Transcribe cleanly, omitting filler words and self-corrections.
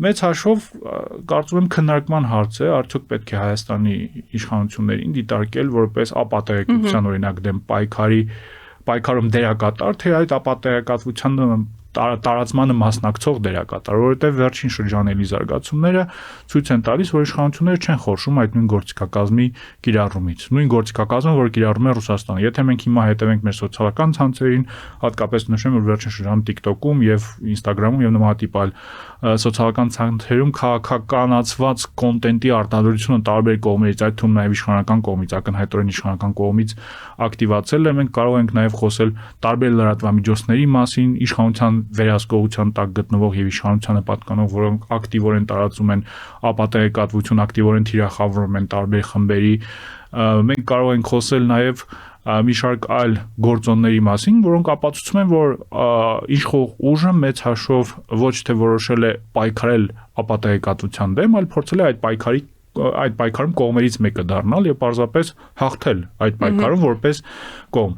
Մեծ հաշվով կարծում եմ քննարկման հարց է, արդյոք պետք է Հայաստանի իշխանություններին դիտարկել որպես ապատեգության օրինակ դեմ պայքարում դերակատար, թե այդ ապատեգատվության տարածմանը մասնակցող դերակատար, որովհետև վերջին շրջանելի զարգացումները ցույց են տալիս, որ իշխանությունները չեն խորշում այդ նույն գործիքակազմի կիրառումից։ Նույն գործիքակազմը, որ կիրառում է Ռուսաստանը։ Եթե մենք հիմա հետևենք մեր սոցիալական ցանցերին, հատկապես նշեմ, որ վերջին շրջանում TikTok-ում եւ Instagram-ում եւ նմանատիպ այլ սոցիալական ցանցերում քաղաքականացված կոնտենտի արտադրությունը տարբեր կողմերից, այդ թվում նաեւ իշխանական կողմից, ակնհայտորեն իշխանական կողմից ակտիվացել է, մենք կարող ենք նաեւ խոսել տարբեր լրատվամիջոցների մասին, իշխանության վերահսկողության տակ գտնվող եւ իշխանությանը պատկանող, որոնք ակտիվորեն տարածում են ապատեգատվություն, ակտիվորեն թիրախավորում են տարբեր խմբերի, մենք կարող ենք խոսել նաեւ մի շարք այլ գործոնների մասին, որոնք ապացուցում են, որ իշխող ուժը մեծ հաշվով ոչ թե որոշել է պայքարել ապատեգատվության դեմ, այլ փորձել է այդ պայքարում կողմերից մեկը դառնալ եւ պարզապես հաղթել այդ պայքարում որպես կողմ։